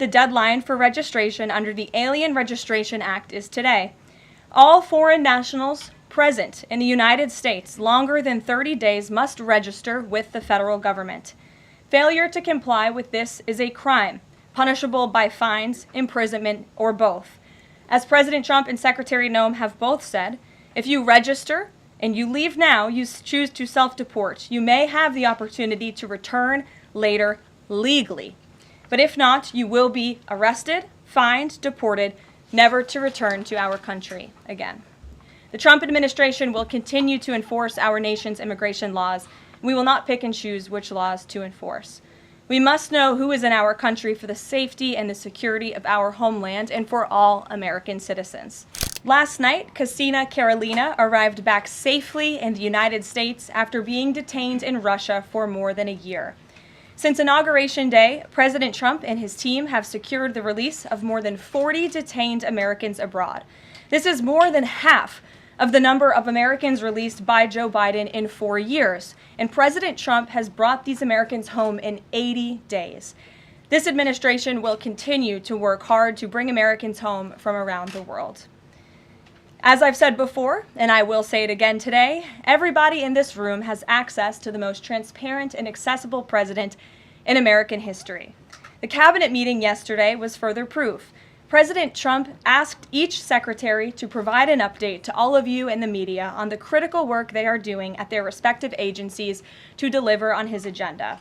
the deadline for registration under the Alien Registration Act is today. All foreign nationals present in the United States longer than 30 days must register with the federal government. Failure to comply with this is a crime, punishable by fines, imprisonment, or both. As President Trump and Secretary Noem have both said, if you register and you leave now, you choose to self-deport, you may have the opportunity to return later legally. But if not, you will be arrested, fined, deported, never to return to our country again. The Trump administration will continue to enforce our nation's immigration laws. We will not pick and choose which laws to enforce. We must know who is in our country for the safety and the security of our homeland and for all American citizens. Last night, Casina Carolina arrived back safely in the United States after being detained in Russia for more than a year. Since Inauguration Day, President Trump and his team have secured the release of more than 40 detained Americans abroad. This is more than half of the number of Americans released by Joe Biden in 4 years, and President Trump has brought these Americans home in 80 days. This administration will continue to work hard to bring Americans home from around the world. As I've said before, and I will say it again today, everybody in this room has access to the most transparent and accessible president in American history. The cabinet meeting yesterday was further proof. President Trump asked each secretary to provide an update to all of you in the media on the critical work they are doing at their respective agencies to deliver on his agenda.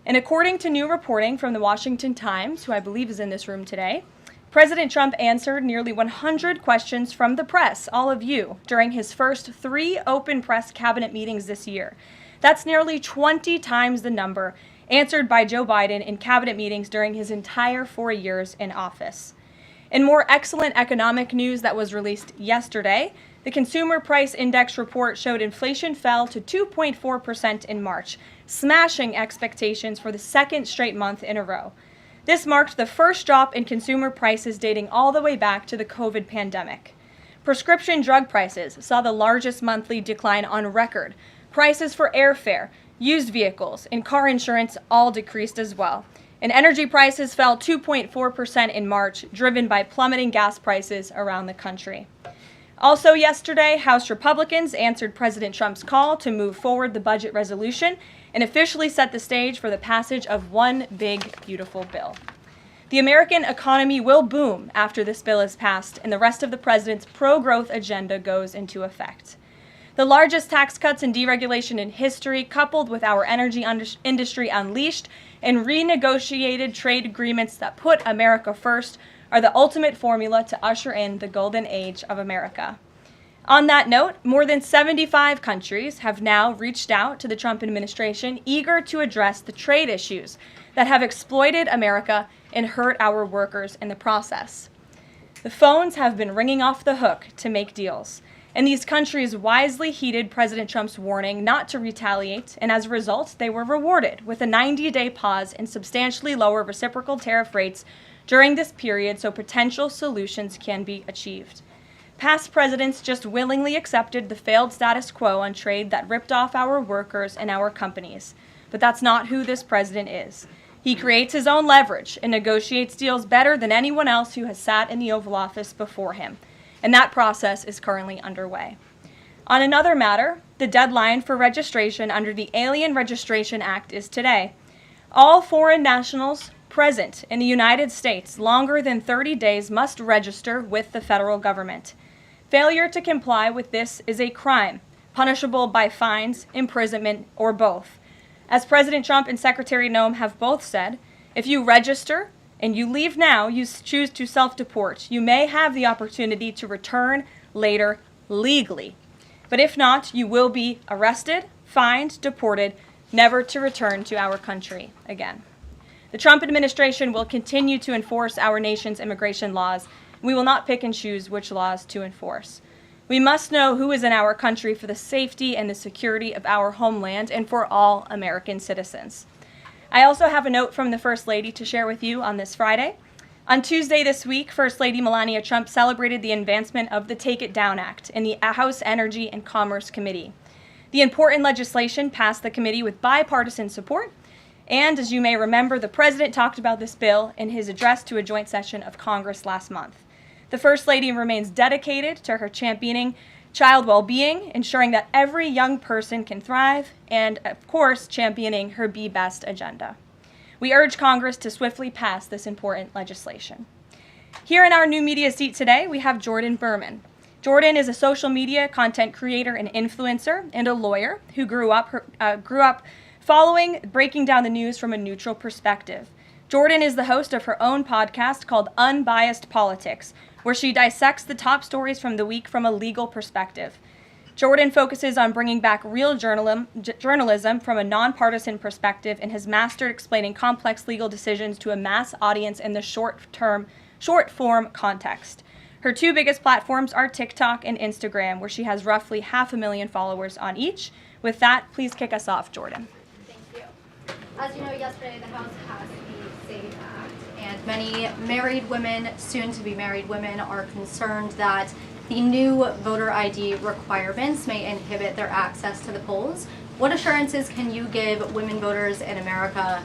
And according to new reporting from the Washington Times, who I believe is in this room today, President Trump answered nearly 100 questions from the press, all of you, during his first 3 open press cabinet meetings this year. That's nearly 20 times the number answered by Joe Biden in cabinet meetings during his entire 4 years in office. In more excellent economic news that was released yesterday, the Consumer Price Index report showed inflation fell to 2.4% in March, smashing expectations for the second straight month in a row. This marked the first drop in consumer prices dating all the way back to the COVID pandemic. Prescription drug prices saw the largest monthly decline on record. Prices for airfare, used vehicles, and car insurance all decreased as well. And energy prices fell 2.4% in March, driven by plummeting gas prices around the country. Also yesterday, House Republicans answered President Trump's call to move forward the budget resolution and officially set the stage for the passage of one big, beautiful bill. The American economy will boom after this bill is passed and the rest of the president's pro-growth agenda goes into effect. The largest tax cuts and deregulation in history, coupled with our energy industry unleashed and renegotiated trade agreements that put America first, are the ultimate formula to usher in the golden age of America. On that note, more than 75 countries have now reached out to the Trump administration, eager to address the trade issues that have exploited America and hurt our workers in the process. The phones have been ringing off the hook to make deals, and these countries wisely heeded President Trump's warning not to retaliate, and as a result, they were rewarded with a 90-day pause and substantially lower reciprocal tariff rates during this period so potential solutions can be achieved. Past presidents just willingly accepted the failed status quo on trade that ripped off our workers and our companies. But that's not who this president is. He creates his own leverage and negotiates deals better than anyone else who has sat in the Oval Office before him. And that process is currently underway. On another matter, the deadline for registration under the Alien Registration Act is today. All foreign nationals present in the United States longer than 30 days must register with the federal government. Failure to comply with this is a crime, punishable by fines, imprisonment, or both. As President Trump and Secretary Noem have both said, if you register and you leave now, you choose to self-deport, you may have the opportunity to return later legally. But if not, you will be arrested, fined, deported, never to return to our country again. The Trump administration will continue to enforce our nation's immigration laws. We will not pick and choose which laws to enforce. We must know who is in our country for the safety and the security of our homeland and for all American citizens. I also have a note from the First Lady to share with you on this Friday. On Tuesday this week, First Lady Melania Trump celebrated the advancement of the Take It Down Act in the House Energy and Commerce Committee. The important legislation passed the committee with bipartisan support, And as you may remember, the President talked about this bill in his address to a joint session of Congress last month. The First Lady remains dedicated to her championing child well-being, ensuring that every young person can thrive, and of course, championing her Be Best agenda. We urge Congress to swiftly pass this important legislation. Here in our new media seat today, we have Jordan Berman. Jordan is a social media content creator and influencer and a lawyer who grew up following breaking down the news from a neutral perspective. Jordan is the host of her own podcast called Unbiased Politics, where she dissects the top stories from the week from a legal perspective. Jordan focuses on bringing back real journalism from a nonpartisan perspective and has mastered explaining complex legal decisions to a mass audience in the short-form context. Her two biggest platforms are TikTok and Instagram, where she has roughly 500,000 followers on each. With that, please kick us off, Jordan. Thank you. As you know, yesterday the House passed the SAVE Act, and many married women, soon-to-be married women, are concerned that the new voter ID requirements may inhibit their access to the polls. What assurances can you give women voters in America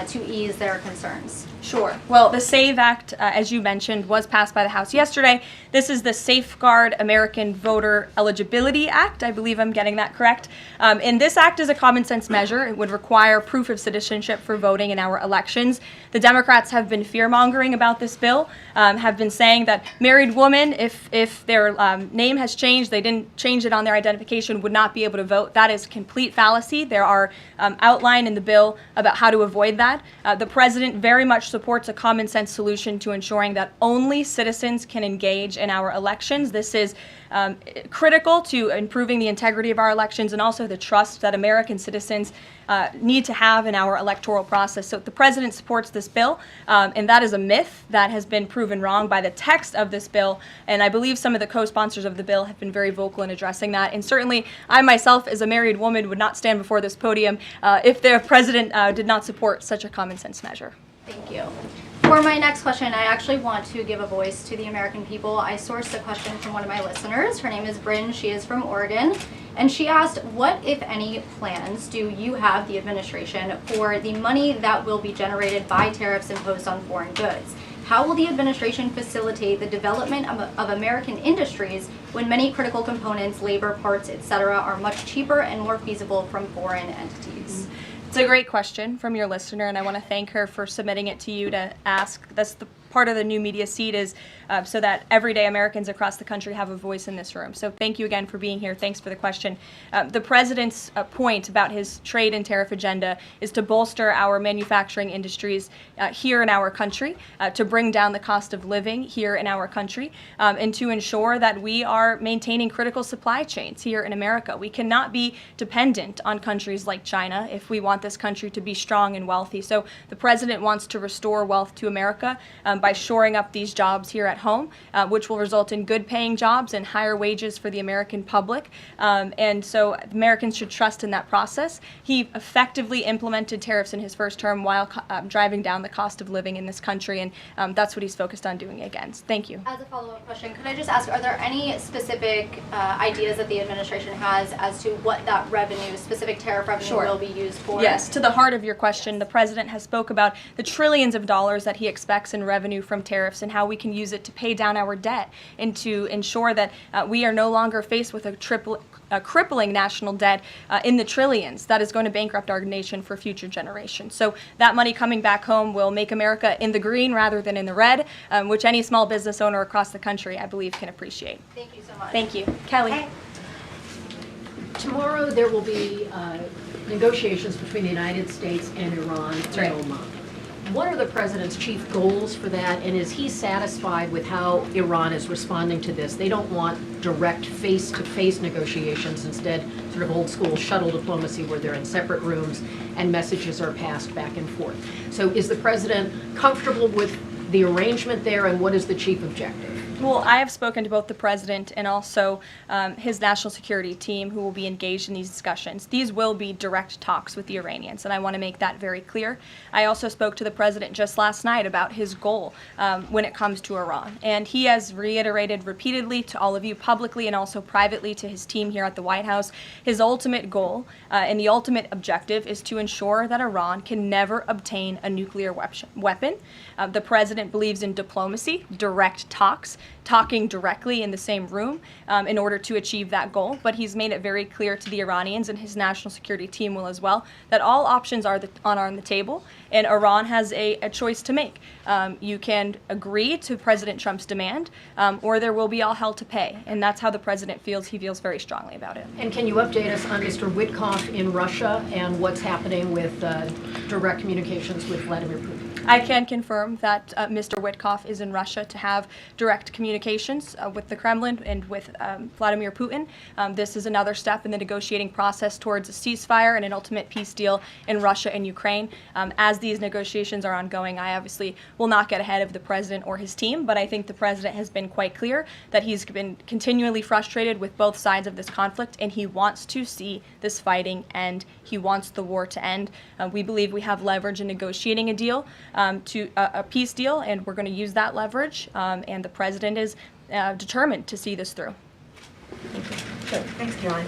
to ease their concerns? Sure. Well, the SAVE Act, as you mentioned, was passed by the House yesterday. This is the Safeguard American Voter Eligibility Act. I believe I'm getting that correct. And this act is a common sense measure. It would require proof of citizenship for voting in our elections. The Democrats have been fear-mongering about this bill, have been saying that married women, if their name has changed, they didn't change it on their identification, would not be able to vote. That is complete fallacy. There are outlined in the bill about how to avoid that. The president very much supports a common sense solution to ensuring that only citizens can engage in our elections. This is critical to improving the integrity of our elections and also the trust that American citizens need to have in our electoral process. So the president supports this bill, and that is a myth that has been proven wrong by the text of this bill, and I believe some of the co-sponsors of the bill have been very vocal in addressing that, and certainly I myself, as a married woman, would not stand before this podium if the president did not support such a common sense measure. Thank you. For my next question, I actually want to give a voice to the American people. I sourced a question from one of my listeners. Her name is Bryn. She is from Oregon. And she asked, what, if any, plans do you have, the administration, for the money that will be generated by tariffs imposed on foreign goods? How will the administration facilitate the development of American industries when many critical components, labor, parts, etc., are much cheaper and more feasible from foreign entities? It's a great question from your listener, and I want to thank her for submitting it to you to ask. That's the part of the new media seat is so that everyday Americans across the country have a voice in this room. So thank you again for being here. Thanks for the question. The president's point about his trade and tariff agenda is to bolster our manufacturing industries here in our country, to bring down the cost of living here in our country, and to ensure that we are maintaining critical supply chains here in America. We cannot be dependent on countries like China if we want this country to be strong and wealthy. So the president wants to restore wealth to America by shoring up these jobs here at home, which will result in good paying jobs and higher wages for the American public. And so Americans should trust in that process. He effectively implemented tariffs in his first term while driving down the cost of living in this country, and that's what he's focused on doing again. Thank you. As a follow-up question, could I just ask, are there any specific ideas that the administration has as to what that revenue, specific tariff revenue, will be used for? Yes, to the heart of your question, the president has spoke about the trillions of dollars that he expects in revenue from tariffs and how we can use it to pay down our debt and to ensure that we are no longer faced with a crippling national debt in the trillions that is going to bankrupt our nation for future generations. So that money coming back home will make America in the green rather than in the red, which any small business owner across the country, I believe, can appreciate. Thank you so much. Thank you. Kelly. Hey. Tomorrow there will be negotiations between the United States and Iran in Oman. What are the president's chief goals for that, and is he satisfied with how Iran is responding to this? They don't want direct face-to-face negotiations, instead sort of old-school shuttle diplomacy where they're in separate rooms and messages are passed back and forth. So is the president comfortable with the arrangement there, and what is the chief objective? Well, I have spoken to both the president and also his national security team who will be engaged in these discussions. These will be direct talks with the Iranians, and I want to make that very clear. I also spoke to the president just last night about his goal when it comes to Iran, and he has reiterated repeatedly to all of you publicly and also privately to his team here at the White House, his ultimate goal and the ultimate objective is to ensure that Iran can never obtain a nuclear weapon. The president believes in diplomacy, direct talks, talking directly in the same room in order to achieve that goal. But he's made it very clear to the Iranians, and his national security team will as well, that all options are on the table, and Iran has a choice to make. You can agree to President Trump's demand, or there will be all hell to pay. And that's how the president feels. He feels very strongly about it. And can you update us on Mr. Witkoff in Russia and what's happening with direct communications with Vladimir Putin? I can confirm that Mr. Witkoff is in Russia to have direct communications with the Kremlin and with Vladimir Putin. This is another step in the negotiating process towards a ceasefire and an ultimate peace deal in Russia and Ukraine. As these negotiations are ongoing, I obviously will not get ahead of the president or his team, but I think the president has been quite clear that he's been continually frustrated with both sides of this conflict, and he wants to see this fighting end. He wants the war to end. We believe we have leverage in negotiating a deal, to a peace deal, and we're going to use that leverage, and the president is determined to see this through. Sure. Thanks, Caroline.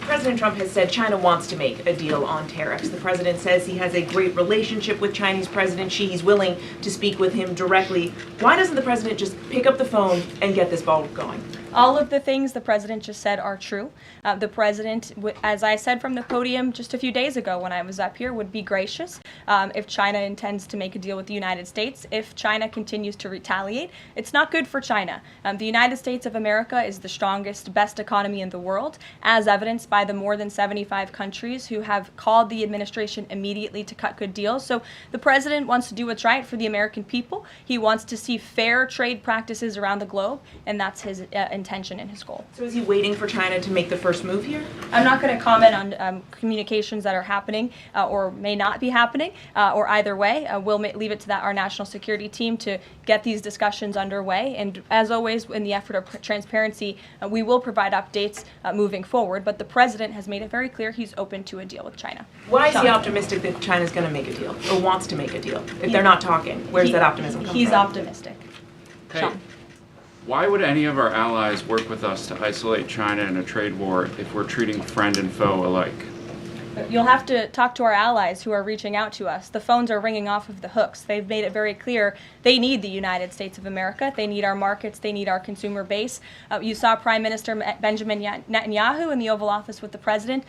President Trump has said China wants to make a deal on tariffs. The president says he has a great relationship with Chinese President Xi. He's willing to speak with him directly. Why doesn't the president just pick up the phone and get this ball going? All of the things the president just said are true. The president, as I said from the podium just a few days ago when I was up here, would be gracious if China intends to make a deal with the United States. If China continues to retaliate, it's not good for China. The United States of America is the strongest, best economy in the world, as evidenced by the more than 75 countries who have called the administration immediately to cut good deals. So the president wants to do what's right for the American people. He wants to see fair trade practices around the globe, and that's his intention and his goal. So is he waiting for China to make the first move here? I'm not going to comment on communications that are happening or may not be happening, or either way. We'll leave it to our national security team to get these discussions underway. And as always, in the effort of transparency, we will provide updates moving forward. But the president has made it very clear he's open to a deal with China. Why is he optimistic that China's going to make a deal or wants to make a deal? If they're not talking, where's that optimism come from? He's optimistic. Hey, Sean. why would any of our allies work with us to isolate China in a trade war if we're treating friend and foe alike? You'll have to talk to our allies who are reaching out to us. The phones are ringing off of the hooks. They've made it very clear they need the United States of America. They need our markets. They need our consumer base. You saw Prime Minister Benjamin Netanyahu in the Oval Office with the president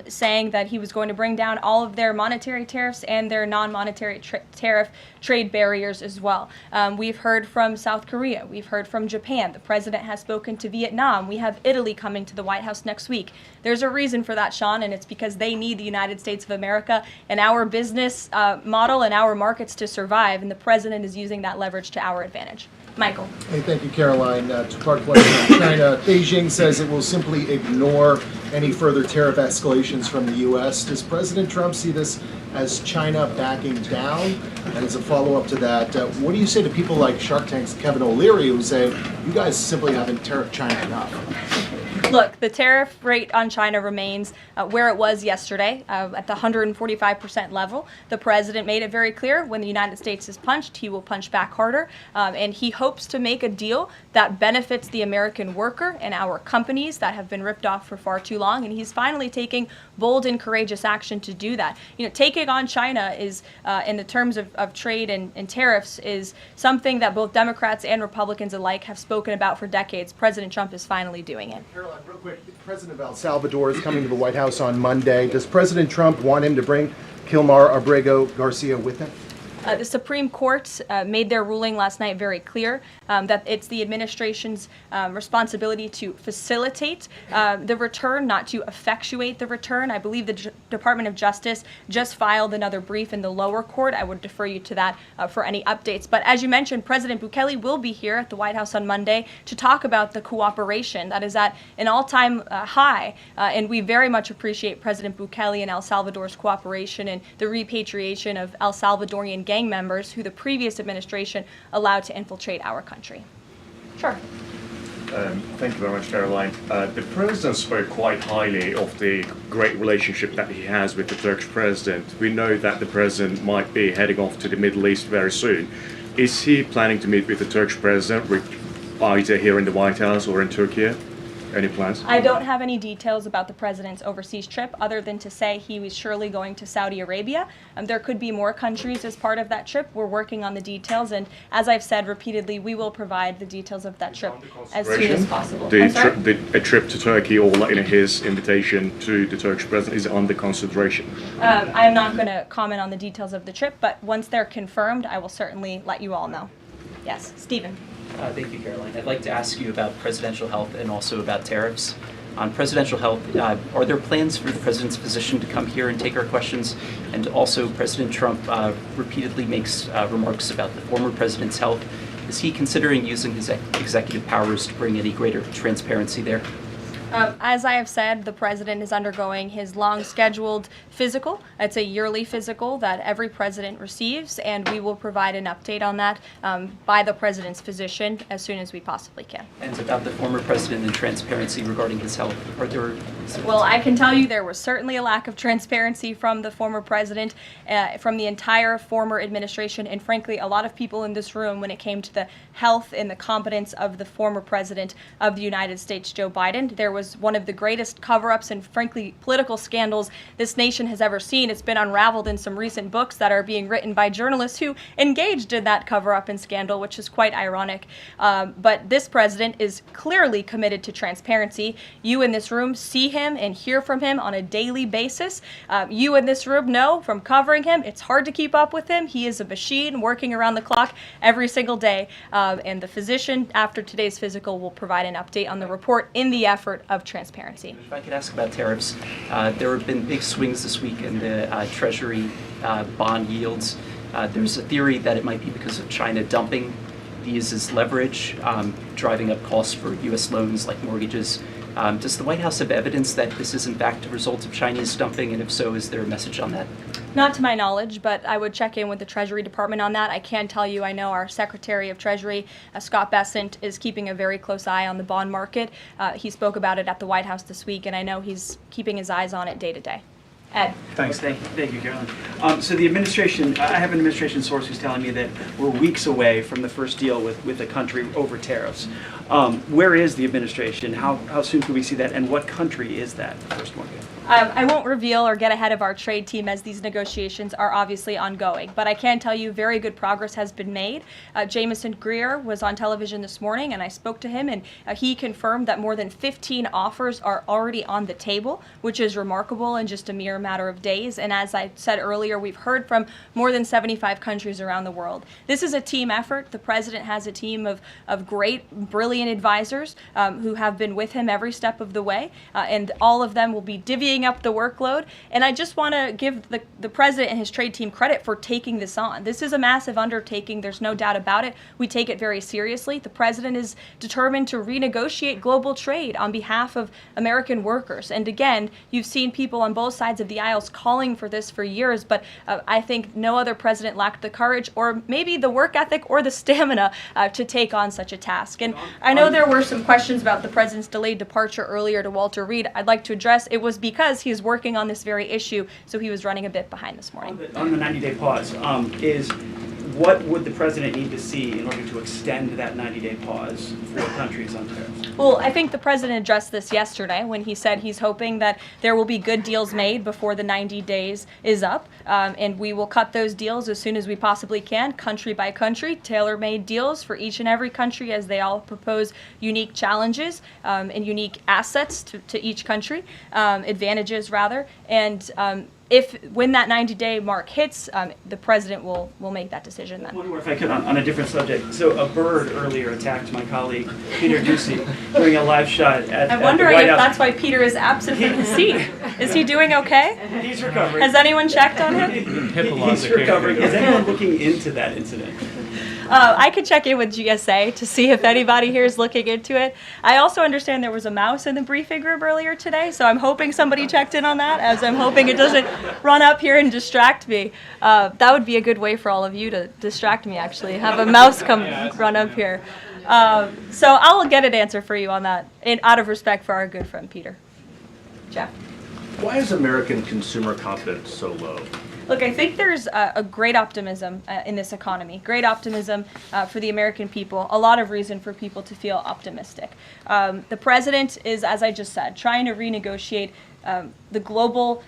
saying that he was going to bring down all of their monetary tariffs and their non-monetary tariff trade barriers as well. We've heard from South Korea. We've heard from Japan. The president has spoken to Vietnam. We have Italy coming to the White House next week. There's a reason for that, Sean, and it's because they need the United States of America and our business model and our markets to survive, and the president is using that leverage to our advantage. Michael. Hey, thank you, Caroline. Two-part question. China. Beijing says it will simply ignore any further tariff escalations from the U.S. Does President Trump see this as China backing down? And as a follow-up to that, what do you say to people like Shark Tank's Kevin O'Leary who say, you guys simply haven't tariffed China enough? Look, the tariff rate on China remains where it was yesterday, at the 145% level. The president made it very clear when the United States is punched, he will punch back harder. And he hopes to make a deal that benefits the American worker and our companies that have been ripped off for far too long. And he's finally taking bold and courageous action to do that. You know, taking on China is, in the terms of trade and tariffs, is something that both Democrats and Republicans alike have spoken about for decades. President Trump is finally doing it. Caroline, real quick, the president of El Salvador is coming to the White House on Monday. Does President Trump want him to bring Kilmar Abrego Garcia with him? The Supreme Court made their ruling last night very clear that it's the administration's responsibility to facilitate the return, not to effectuate the return. I believe the Department of Justice just filed another brief in the lower court. I would defer you to that for any updates. But as you mentioned, President Bukele will be here at the White House on Monday to talk about the cooperation that is at an all-time high. And we very much appreciate President Bukele and El Salvador's cooperation and the repatriation of El Salvadorian gang members who the previous administration allowed to infiltrate our country. Sure. Thank you very much, Caroline. The president spoke quite highly of the great relationship that he has with the Turkish president. We know that the president might be heading off to the Middle East very soon. Is he planning to meet with the Turkish president, either here in the White House or in Turkey? Any plans? I don't have any details about the president's overseas trip other than to say he was surely going to Saudi Arabia. There could be more countries as part of that trip. We're working on the details, and as I've said repeatedly, we will provide the details of that trip as soon as possible. A trip to Turkey, or his invitation to the Turkish president, is under consideration? I'm not going to comment on the details of the trip, but once they're confirmed, I will certainly let you all know. Yes, Stephen. Thank you, Caroline. I'd like to ask you about presidential health and also about tariffs. On presidential health, are there plans for the president's physician to come here and take our questions? And also, President Trump repeatedly makes remarks about the former president's health. Is he considering using his executive powers to bring any greater transparency there? As I have said, the president is undergoing his long-scheduled physical. It's a yearly physical that every president receives, and we will provide an update on that by the president's physician as soon as we possibly can. And about the former president and transparency regarding his health, are there... Well, I can tell you there was certainly a lack of transparency from the former president, from the entire former administration, and frankly, a lot of people in this room when it came to the health and the competence of the former president of the United States, Joe Biden. There was one of the greatest cover-ups and frankly political scandals this nation has ever seen. It's been unraveled in some recent books that are being written by journalists who engaged in that cover-up and scandal, which is quite ironic. But this president is clearly committed to transparency. You in this room see him and hear from him on a daily basis. You in this room know from covering him, it's hard to keep up with him. He is a machine working around the clock every single day. And the physician, after today's physical, will provide an update on the report in the effort of transparency. If I could ask about tariffs, there have been big swings this week in the Treasury bond yields. There's a theory that it might be because of China dumping these as leverage, driving up costs for U.S. loans like mortgages. Does the White House have evidence that this is in fact a result of Chinese dumping, and if so, is there a message on that? Not to my knowledge, but I would check in with the Treasury Department on that. I can tell you I know our Secretary of Treasury, Scott Bessent, is keeping a very close eye on the bond market. He spoke about it at the White House this week, and I know he's keeping his eyes on it day to day. Ed. Thanks. Thank you, Caroline. So the administration, I have an administration source who's telling me that we're weeks away from the first deal with the country over tariffs. Where is the administration? How soon can we see that? And what country is that first one? I won't reveal or get ahead of our trade team as these negotiations are obviously ongoing, but I can tell you very good progress has been made. Jameson Greer was on television this morning and I spoke to him, and he confirmed that more than 15 offers are already on the table, which is remarkable in just a mere matter of days. And as I said earlier, we've heard from more than 75 countries around the world. This is a team effort. The president has a team of great, brilliant advisors who have been with him every step of the way, and all of them will be divvying up the workload. And I just want to give the president and his trade team credit for taking this on. This is a massive undertaking. There's no doubt about it. We take it very seriously. The president is determined to renegotiate global trade on behalf of American workers. And again, you've seen people on both sides of the aisles calling for this for years, but I think no other president lacked the courage or maybe the work ethic or the stamina to take on such a task. And I know there were some questions about the president's delayed departure earlier to Walter Reed. I'd like to address it was because he is working on this very issue, so he was running a bit behind this morning. On the 90-day pause, what would the president need to see in order to extend that 90-day pause for countries on tariffs? Well, I think the president addressed this yesterday when he said he's hoping that there will be good deals made before the 90 days is up, and we will cut those deals as soon as we possibly can, country by country, tailor-made deals for each and every country as they all propose unique challenges and unique assets to each country, advantages rather, and when that 90-day mark hits, the president will make that decision then. One more, if I could, on a different subject. So a bird earlier attacked my colleague, Peter Doocy, during a live shot at I'm the wondering White if House. that's why Peter is absent from his seat. Is he doing okay? He's recovering. Has anyone checked on him? He's recovering. Is anyone looking into that incident? I could check in with GSA to see if anybody here is looking into it. I also understand there was a mouse in the briefing room earlier today, so I'm hoping somebody checked in on that, as I'm hoping it doesn't run up here and distract me. That would be a good way for all of you to distract me, actually. Have a mouse come run up here. So I'll get an answer for you on that, out of respect for our good friend Peter. Jeff? Why is American consumer confidence so low? Look, I think there's a great optimism in this economy, great optimism for the American people, a lot of reason for people to feel optimistic. The president is, as I just said, trying to renegotiate the global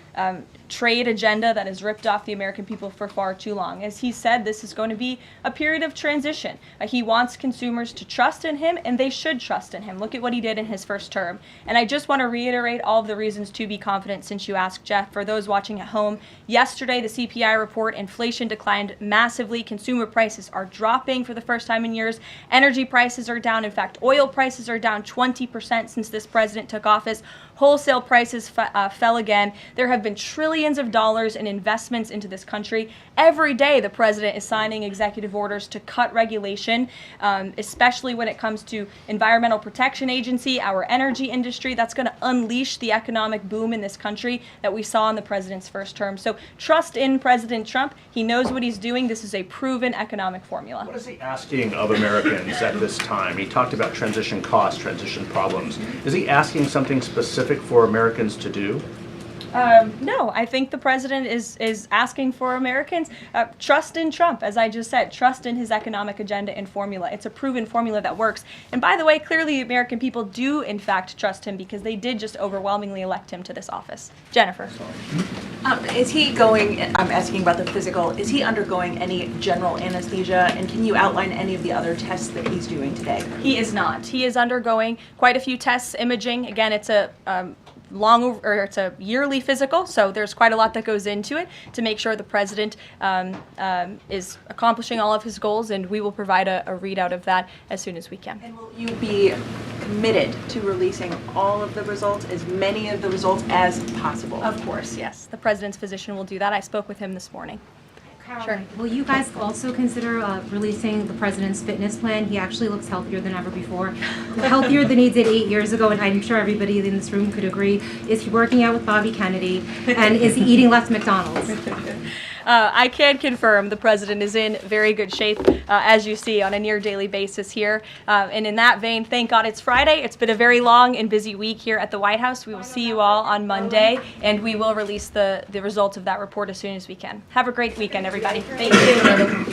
trade agenda that has ripped off the American people for far too long. As he said, this is going to be a period of transition. He wants consumers to trust in him, and they should trust in him. Look at what he did in his first term. And I just want to reiterate all of the reasons to be confident since you asked, Jeff. For those watching at home, yesterday the CPI report, inflation declined massively. Consumer prices are dropping for the first time in years. Energy prices are down. In fact, oil prices are down 20% since this president took office. Wholesale prices fell again. There have been trillions of dollars in investments into this country. Every day the president is signing executive orders to cut regulation, especially when it comes to Environmental Protection Agency, our energy industry. That's going to unleash the economic boom in this country that we saw in the president's first term. So trust in President Trump. He knows what he's doing. This is a proven economic formula. What is he asking of Americans at this time? He talked about transition costs, transition problems. Is he asking something specific for Americans to do? No, I think the president is asking for Americans trust in Trump, as I just said, trust in his economic agenda and formula. It's a proven formula that works. And by the way, clearly the American people do in fact trust him because they did just overwhelmingly elect him to this office. Jennifer. Is he going, I'm asking about the physical, is he undergoing any general anesthesia, and can you outline any of the other tests that he's doing today? He is not. He is undergoing quite a few tests, imaging. Again, it's a it's a yearly physical, so there's quite a lot that goes into it to make sure the president is accomplishing all of his goals, and we will provide a readout of that as soon as we can. And will you be committed to releasing all of the results, as many of the results as possible? Of course, yes. The president's physician will do that. I spoke with him this morning. Sure. Will you guys also consider releasing the president's fitness plan? He actually looks healthier than ever before. Healthier than he did 8 years ago, and I'm sure everybody in this room could agree. Is he working out with Bobby Kennedy? And is he eating less McDonald's? I can confirm the president is in very good shape, as you see, on a near daily basis here. And in that vein, thank God it's Friday. It's been a very long and busy week here at the White House. We will see you all on Monday, and we will release the results of that report as soon as we can. Have a great weekend, everybody. Thank you.